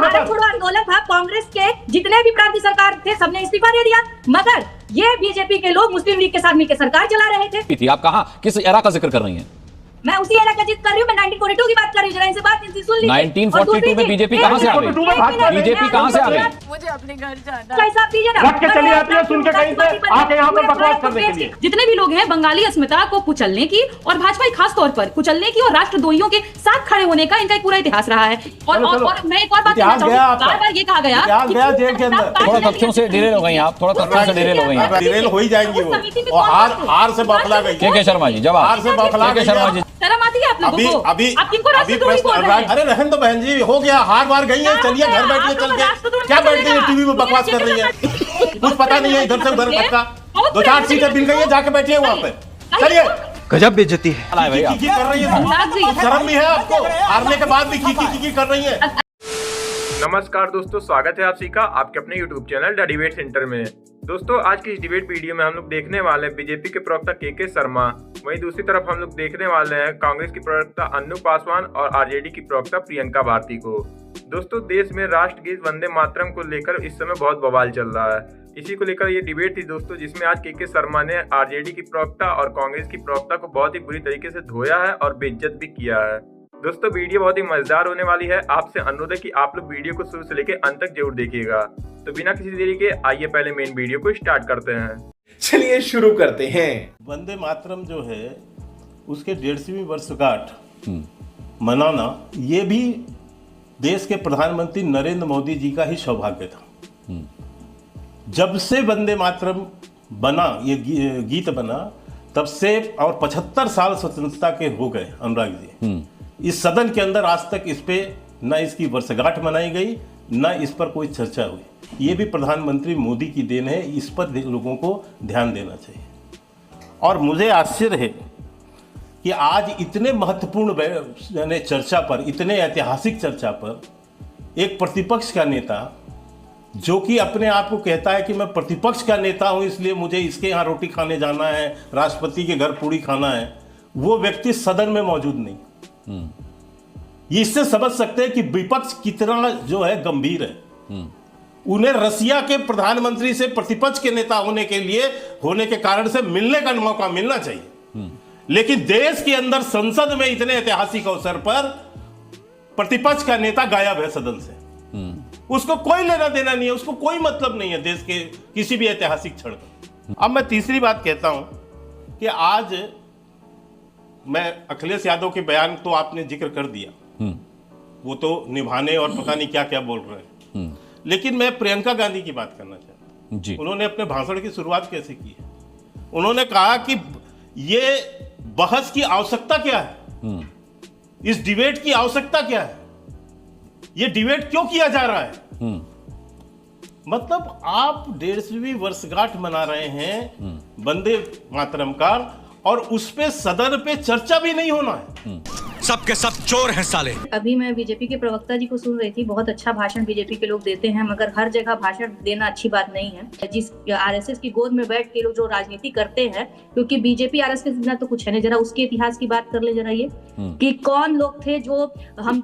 भारत छोड़ो आंदोलन था, कांग्रेस के जितने भी प्रांतीय सरकार थे सबने इस्तीफा दे दिया, मगर ये बीजेपी के लोग मुस्लिम लीग के साथ मिलकर सरकार चला रहे थे। आप कहां किस एरा का जिक्र कर रही हैं? मैं उसी एरा का जिक्र कर रही हूँ, मैं 1942 की बात कर रही हूँ, जरा इनसे बात सुन लीजिए। 1942 में बीजेपी कहां से आ गई? बीजेपी कहां से आ गई? मुझे अपने घर जाना है। हिसाब कीजिए ना, रख के चली आती है, सुन के कहीं से आके यहाँ पर बकवास करने के लिए। जितने भी लोग हैं बंगाली अस्मिता को कुचलने की और भाजपा खास तौर पर कुचलने की और राष्ट्रद्रोहियों के साथ खड़े होने का इनका एक पूरा इतिहास रहा है। और मैं एक और बात कहना चाहूंगी, बार बार ये कहा गया जेल के अंदर थोड़ा तथ्यों से डिरेल हो गई आप, थोड़ा तथ्यों से डिरेल हो गई, डिरेल हो ही जाएंगी वो, और हार से बौखला गई। के शर्मा जी जवाब, हार से बौखला गई। शर्मा जी शर्म आती है आप लोगों को? अभी आप किनको राष्ट्रद्रोही बोल रहे हैं? अरे रहन दो बहन जी, हो गया, हार बार गई है, चलिए घर बैठिए, चल के क्या बैठ गई टीवी में बकवास कर रही है, कुछ पता नहीं है इधर से उधर तक का, 2-4 सीटें मिल गई है, जाके बैठिए वहाँ पे, चलिए। गजब बेइज्जती है की कर रही है, शर्म भी है आपको, हारने के बाद भी की कर रही है। नमस्कार दोस्तों, स्वागत है आप सभी का आपके अपने YouTube channel the debate centre में। दोस्तों आज की इस डिबेट वीडियो में हम लोग देखने वाले हैं बीजेपी के प्रवक्ता के शर्मा, वहीं दूसरी तरफ हम लोग देखने वाले हैं कांग्रेस की प्रवक्ता अन्नू पासवान और आरजेडी की प्रवक्ता प्रियंका भारती को। दोस्तों देश में राष्ट्रगीत वंदे मातरम को लेकर इस समय बहुत बवाल चल रहा है, इसी को लेकर ये डिबेट थी दोस्तों, जिसमें आज के शर्मा ने आरजेडी की प्रवक्ता और कांग्रेस की प्रवक्ता को बहुत ही बुरी तरीके से धोया है और बेइज्जत भी किया है। दोस्तों वीडियो बहुत ही मजेदार होने वाली है, आपसे अनुरोध है कि आप लोग वीडियो को शुरू से लेकर अंत तक जरूर देखिएगा। तो बिना किसी देरी के आइए पहले मेन वीडियो को स्टार्ट करते हैं। चलिए शुरू करते हैं। वंदे मातरम जो है उसके 150वीं वर्षगांठ मनाना ये भी देश के प्रधानमंत्री नरेंद्र मोदी जी का ही सौभाग्य था। जब से वंदे मातरम बना, ये गीत बना, तब से और 75 साल स्वतंत्रता के हो गए अनुराग जी, इस सदन के अंदर आज तक इस पे न इसकी वर्षगांठ मनाई गई, न इस पर कोई चर्चा हुई। ये भी प्रधानमंत्री मोदी की देन है, इस पर लोगों को ध्यान देना चाहिए। और मुझे आश्चर्य है कि आज इतने महत्वपूर्ण चर्चा पर, इतने ऐतिहासिक चर्चा पर एक प्रतिपक्ष का नेता, जो कि अपने आप को कहता है कि मैं प्रतिपक्ष का नेता हूं इसलिए मुझे इसके यहाँ रोटी खाने जाना है, राष्ट्रपति के घर पूड़ी खाना है, वो व्यक्ति सदन में मौजूद नहीं। ये इससे समझ सकते हैं कि विपक्ष कितना जो है गंभीर है। उन्हें रसिया के प्रधानमंत्री से प्रतिपक्ष के नेता होने के कारण से मिलने का मौका मिलना चाहिए, लेकिन देश के अंदर संसद में इतने ऐतिहासिक अवसर पर प्रतिपक्ष का नेता गायब है सदन से। उसको कोई लेना देना नहीं है, उसको कोई मतलब नहीं है देश के किसी भी ऐतिहासिक क्षण का। अब मैं तीसरी बात कहता हूं कि आज मैं अखिलेश यादव के बयान तो आपने जिक्र कर दिया, वो तो निभाने और पता नहीं क्या क्या बोल रहे हैं, लेकिन मैं प्रियंका गांधी की बात करना चाहता हूं। उन्होंने अपने भाषण की शुरुआत कैसे की है? उन्होंने कहा कि ये बहस की आवश्यकता क्या है, इस डिबेट की आवश्यकता क्या है, ये डिबेट क्यों किया जा रहा है। मतलब आप 150वीं वर्षगांठ मना रहे हैं वंदे मातरम का, और उस पे सदन पे चर्चा भी नहीं होना है। सबके सब चोर हैं साले। अभी मैं बीजेपी के प्रवक्ता जी को सुन रही थी, बहुत अच्छा भाषण बीजेपी के लोग देते हैं, मगर हर जगह भाषण देना अच्छी बात नहीं है। जिस आरएसएस की गोद में बैठ के लोग जो राजनीति करते हैं, क्योंकि बीजेपी आरएसएस बिना तो कुछ है नहीं। जरा उसके इतिहास की बात कर ले जरा, ये कि कौन लोग थे जो हम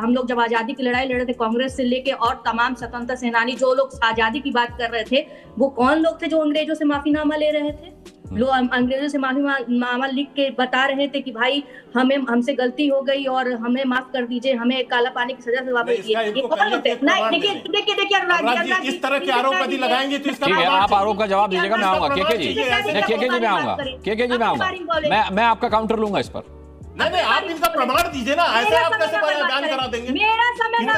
लोग जब आजादी की लड़ाई लड़ रहे थे, कांग्रेस से लेके और तमाम स्वतंत्रता सेनानी जो लोग आजादी की बात कर रहे थे, वो कौन लोग थे जो अंग्रेजों से माफीनामा ले रहे थे। लोग अंग्रेजों से माफीनामा लिख के बता रहे थे कि भाई हमसे गलती हो गई और हमें माफ कर दीजिए, हमें काला पानी की सजा से वापस देखिए इस तरह के आरोप यदि लगाएंगे तो इसका आप आरोप का जवाब दीजिएगा, मैं आऊंगा केके जी, केके जी में आऊंगा, केके जी में आऊंगा, मैं आपका काउंटर लूंगा इस पर। नहीं आप इनका प्रमाण दीजिए ना, ऐसे आप कैसे बयान करा देंगे? मेरा समय ना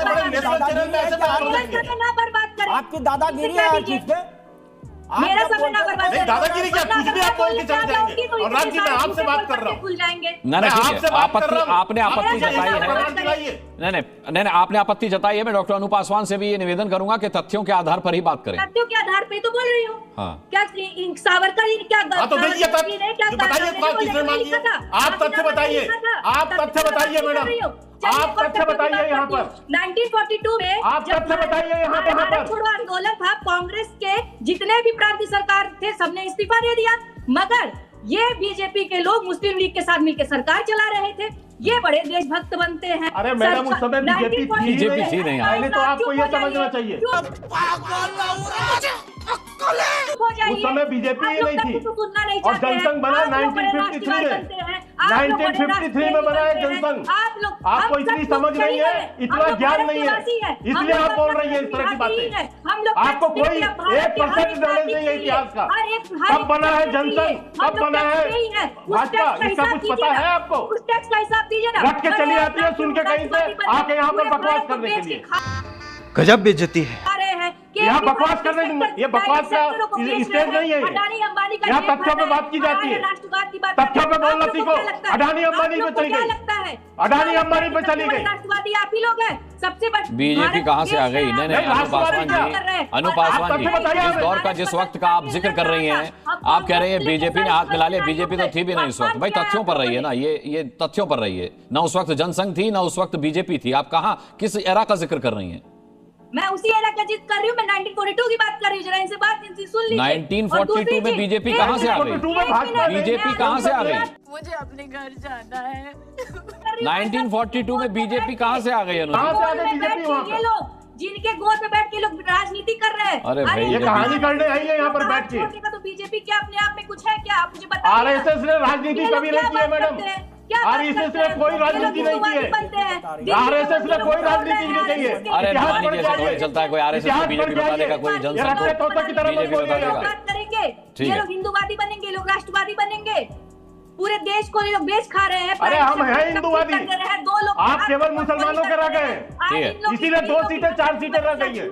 बर्बाद करें, आपकी दादागिरी है हर चीज पे। मेरा समय ना बर्बाद करें। दादागिरी क्या, कुछ भी आप बोल के चले जाएंगे। और राज जी मैं आपसे बात कर रहा हूँ, आपने आपत्ति जताई है, नहीं आपने आपत्ति जताई है। मैं डॉक्टर अनु पासवान से भी ये निवेदन करूंगा कि तथ्यों के आधार पर ही बात करें। तथ्यों के आधार पे तो बोल रही हूँ। क्या सावरकर क्या तो बताइए आप तथ्य बताइए, आप तथ्य बताइए मैडम, आप तथ्य बताइए यहाँ पर। 1942 में आप तथ्य बताइए यहाँ पे। भारत छोड़ो आंदोलन था, कांग्रेस के जितने भी प्रांतीय सरकार थे सबने इस्तीफा दे दिया, मगर ये बीजेपी के लोग मुस्लिम लीग के साथ मिलकर सरकार चला रहे थे। ये बड़े देशभक्त बनते हैं। अरे मैडम उस समय बीजेपी थी नहीं। पहले तो आपको ये समझना चाहिए उस समय बीजेपी ही नहीं थी और जनसंघ बना 1953 में बना है जनसंघ। आपको इतनी समझ नहीं है, इतना ज्ञान नहीं है, इसलिए आप बोल रही है इस तरह की बातें। आपको कोई 1% नॉलेज नहीं है इतिहास का। कब बना है जनसंघ, कब बना है भाजपा, इसका कुछ पता है आपको? रख के चली आती है सुन के कहीं से, आके यहाँ पर बकवास करने के लिए। गजब बेइज्जती है। यहाँ बकवास करने, ये बकवास का स्टेज नहीं है। यहाँ तथ्यों पे बात की जाती है, तथ्यों पे बोलना सीखो। अडानी अंबानी पे चली गई, अडानी अंबानी पे चली गई। राष्ट्रवादी आप ही लोग हैं सबसे बड़े। बीजेपी कहाँ से आ गई? नहीं अनु पासवान जी, इस दौर का जिस वक्त का आप जिक्र कर रही हैं, आप कह रही है बीजेपी ने हाथ मिला लिया। बीजेपी तो थी भी नहीं उस वक्त। भाई तथ्यों पर रही है ना, ये तथ्यों पर रही है ना। उस वक्त जनसंघ थी ना उस वक्त बीजेपी थी। आप कहाँ किस एरा का जिक्र कर रही हैं? मैं उसी एरा का जिक्र कर रही हूँ। मैं 1942 की बात कर रही हूँ। जरा इनसे बात सुन लीजिए। 1942 में बीजेपी कहाँ से आ गई? बीजेपी कहाँ से आ गई? मुझे अपने घर जाना है। 1942 में बीजेपी कहाँ से आ गई? ये लोग जिनके गोद में बैठ के लोग राजनीति कर रहे हैं। अरे भाई ये कहानी करने आई है यहाँ पर बैठ के। तो बीजेपी क्या अपने आप में कुछ है क्या? आप मुझे बताइए। आरएसएस ने राजनीति कभी नहीं की है मैडम। आरएसएस ने कोई राजनीति नहीं की है। आरएसएस ने कोई राजनीति नहीं की है। अरे मान लीजिए थोड़ी चलता है, कोई आरएसएस को बीजेपी बता देगा, कोई जनसंघ को बीजेपी बता देगा। बात करेंगे, ये लोग हिंदुवादी बनेंगे, लोग राष्ट्रवादी बनेंगे। पूरे देश को ये लोग बेच खा रहे हैं। अरे हम हैं हिंदुवादी, आप केवल मुसलमानों के रह गए, इसीलिए 2 सीटें 4 सीटें रह गई है।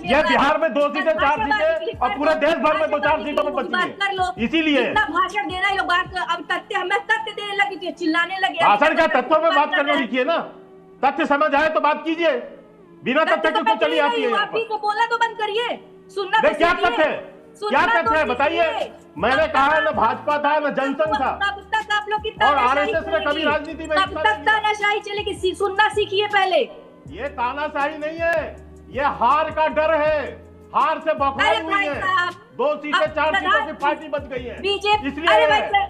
ये बिहार में 2 सीटें 4 सीटें और पूरे देश भर में 2-4 सीटों में बची है। इसीलिए भाषण देना ये लोग बात। अब तथ्य हमें तथ्य देने लगी, चिल्लाने लगे। भाषण का तथ्यों में बात करने लिखिए ना। तथ्य समझ आए तो बात कीजिए, बिना तथ्य के क्यों चली आती है? आप ही को बोला तो बंद करिए, सुनना। क्या तथ्य है, क्या तथ्य है बताइए? मैंने कहा न भाजपा था न जनसंघ था और आरएसएस ने कभी राजनीति में तब तक तानाशाही चलेगी। सुनना सीखिए पहले। ये तानाशाही नहीं है, ये हार का डर है। हार से बौखलाई हुई है। 2 सीटें 4 सीटों की पार्टी बच गई है। इसलिए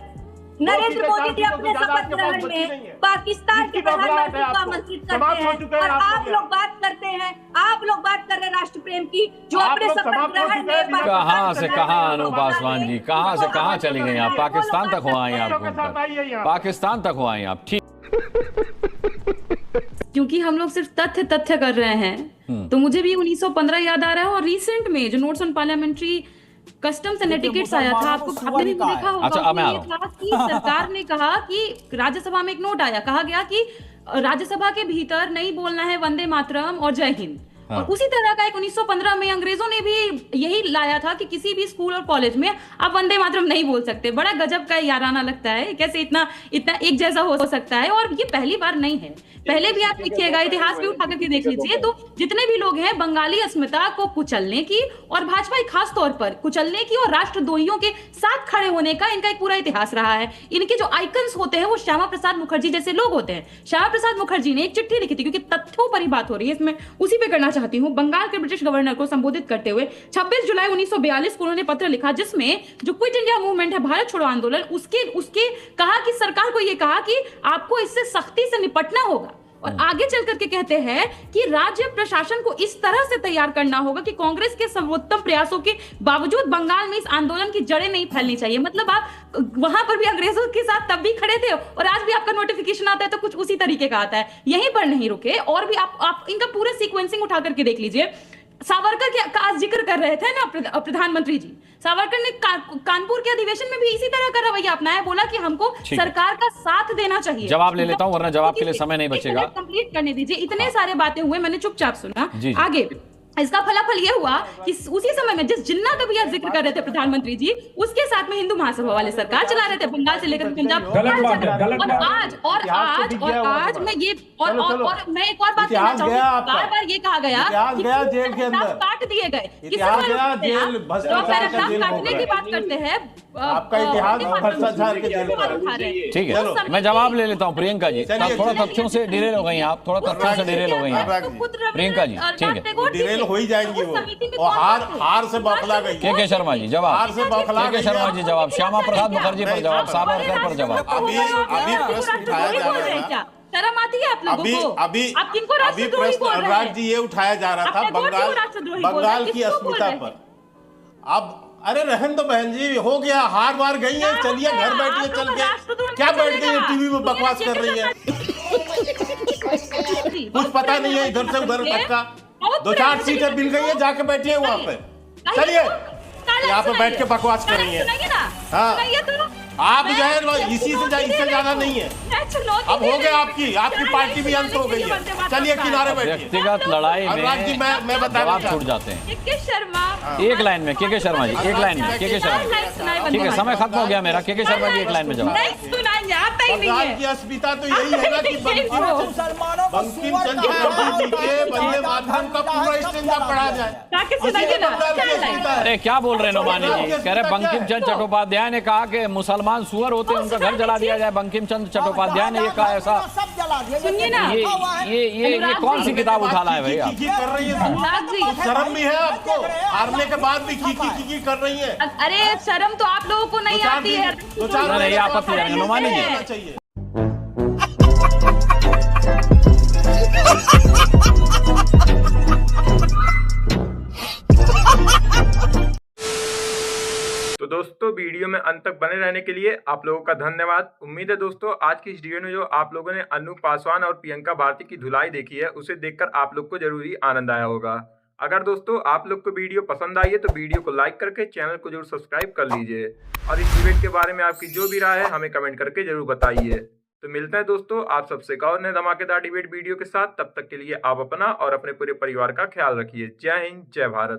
नरेंद्र मोदी जी अपने शपथ ग्रहण में पाकिस्तान के प्रधानमंत्री को आमंत्रित करते हैं और आप लोग बात करते हैं, आप लोग बात कर रहे हैं राष्ट्र प्रेम की, जो अपने शपथ ग्रहण में। कहाँ से कहाँ अनु पासवान जी, कहाँ से कहाँ चली गई आप? पाकिस्तान तक हो आए आप घूमकर, पाकिस्तान तक हो आए आप। ठीक, क्योंकि हम लोग सिर्फ तथ्य कर रहे हैं, तो मुझे भी 1915 याद आ रहा है। और रिसेंट में जो notes on parliamentary customs and etiquettes आया था, आपने भी देखा होगा। अच्छा, ये था कि सरकार ने कहा कि राज्यसभा में एक नोट आया, कहा गया कि राज्यसभा के भीतर नहीं बोलना है वंदे मातरम और जय हिंद। और उसी तरह का एक 1915 में अंग्रेजों ने भी यही लाया था कि किसी भी स्कूल और कॉलेज में आप वंदे मातरम नहीं बोल सकते। बड़ा गजब का याराना लगता है, कैसे इतना एक जैसा हो सकता है। और ये पहली बार नहीं है, पहले भी आप देखिएगा, इतिहास भी उठा करके देख लीजिए, तो जितने भी लोग हैं बंगाली अस्मिता को कुचलने की और भाजपा खास तौर पर कुचलने की और राष्ट्रद्रोहियों के साथ खड़े होने का इनका एक पूरा इतिहास रहा है। इनके जो आइकन्स होते हैं वो श्यामा प्रसाद मुखर्जी जैसे लोग होते हैं। श्यामा प्रसाद मुखर्जी ने एक चिट्ठी लिखी थी, क्योंकि तथ्यों पर ही बात हो रही है, इसमें उसी पे करना चाहती हूँ। बंगाल के ब्रिटिश गवर्नर को संबोधित करते हुए 26 जुलाई 1942 को उन्होंने पत्र लिखा, जिसमें जो क्विट इंडिया मूवमेंट है, भारत छोड़ो आंदोलन, उसके कहा कि सरकार को यह कहा कि आपको इससे सख्ती से निपटना होगा। और आगे चल करके कहते हैं कि राज्य प्रशासन को इस तरह से तैयार करना होगा कि कांग्रेस के सर्वोत्तम प्रयासों के बावजूद बंगाल में इस आंदोलन की जड़ें नहीं फैलनी चाहिए। मतलब आप वहां पर भी अंग्रेजों के साथ तब भी खड़े थे और आज भी आपका नोटिफिकेशन आता है तो कुछ उसी तरीके का आता है। यहीं पर नहीं रुके, और भी आप इनका पूरा सीक्वेंसिंग उठा करके देख लीजिए। सावरकर का जिक्र कर रहे थे ना प्रधानमंत्री जी, सावरकर ने कानपुर के अधिवेशन में भी इसी तरह का रवैया अपनाया, बोला कि हमको सरकार का साथ देना चाहिए। जवाब ले लेता हूं वरना जवाब के लिए समय नहीं बचेगा। कंप्लीट करने दीजिए, इतने सारे बातें हुए, मैंने चुपचाप सुना। आगे इसका फलाफल यह हुआ कि उसी समय में जिस जिन्ना का भी जिक्र कर रहे थे प्रधानमंत्री जी, उसके साथ में हिंदू महासभा वाले सरकार चला रहे थे, बंगाल से लेकर पंजाब। और आज मैं ये और मैं एक और बात कहना चाहूंगी, बार-बार ये कहा गया कि जेल के अंदर काट दिए गए, काटने की बात करते हैं, आपका इतिहास भ्रष्टाचार के जेल। ठीक है, मैं जवाब ले लेता हूँ प्रियंका जी। थोड़ा तथ्यों से डिरेल हो गई आप, थोड़ा तथ्यों से डिरेल हो गई आप प्रियंका जी। ठीक है, हो ही जाएंगी वो, और हार से बौखला गई। के शर्मा जी जवाब, हार से बौखला के शर्मा जी जवाब, श्यामा प्रसाद मुखर्जी पर जवाब, सावरकर पर जवाब। अभी प्रश्न उठाया जा रहा है, शर्म आती है आप लोगों को? आप किनको राष्ट्रद्रोही बोल रहे हैं? अनुराग जी ये उठाया जा रहा था बंगाल की अस्मिता पर। अब अरे रहन दो बहन जी, हो गया, हार बार गई है, चलिए घर बैठिए चल के। क्या बैठ गई है टीवी में बकवास कर रही है? कुछ पता नहीं है इधर से उधर तक का। 2-4 सीटें मिल गई है, जाके बैठिए वहां पे। चलिए यहाँ पे बैठ के बकवास कर रही है। हाँ आप जो है इससे ज्यादा नहीं है। अब हो गया, आपकी पार्टी भी अंत हो गई है। चलिए किनारे बैठिए। व्यक्तिगत लड़ाई में मैं बता छूट जाते हैं। शर्मा एक लाइन में के शर्मा जी, एक लाइन में के शर्मा। ठीक है, समय खत्म हो गया मेरा। के शर्मा जी एक लाइन में जवाब। बंगाल की अस्मिता तो यही है ना कि बंकिम चंद्र चटर्जी जी के वंदे मातरम का पूरा स्टेंजा पढ़ा जाए। अरे क्या बोल रहे हैं नोमानी जी? कह रहे बंकिम चंद्र चट्टोपाध्याय ने कहा कि मुसलमान सुअर होते हैं, उनका घर जला दिया जाए। बंकिम चंद्र चट्टोपाध्याय ने ये कहा ऐसा। सुनिए ना, ये कौन सी किताब उठा लाए भाई आप? कर रही है, शर्म भी है आपको? हारने के बाद भी की कर रही है। अरे शर्म तो आप लोगों को नहीं आती है। नहीं आपत्ति है नोमानी जी। तो दोस्तों वीडियो में अंत तक बने रहने के लिए आप लोगों का धन्यवाद। उम्मीद है दोस्तों आज की इस वीडियो में जो आप लोगों ने अनु पासवान और प्रियंका भारती की धुलाई देखी है उसे देखकर आप लोग को जरूरी आनंद आया होगा। अगर दोस्तों आप लोग को वीडियो पसंद आई है तो वीडियो को लाइक करके चैनल को जरूर सब्सक्राइब कर लीजिए और इस डिबेट के बारे में आपकी जो भी राय है हमें कमेंट करके जरूर बताइए। तो मिलते हैं दोस्तों आप सबसे एक और नए धमाकेदार डिबेट वीडियो के साथ। तब तक के लिए आप अपना और अपने पूरे परिवार का ख्याल रखिए। जय हिंद, जय भारत।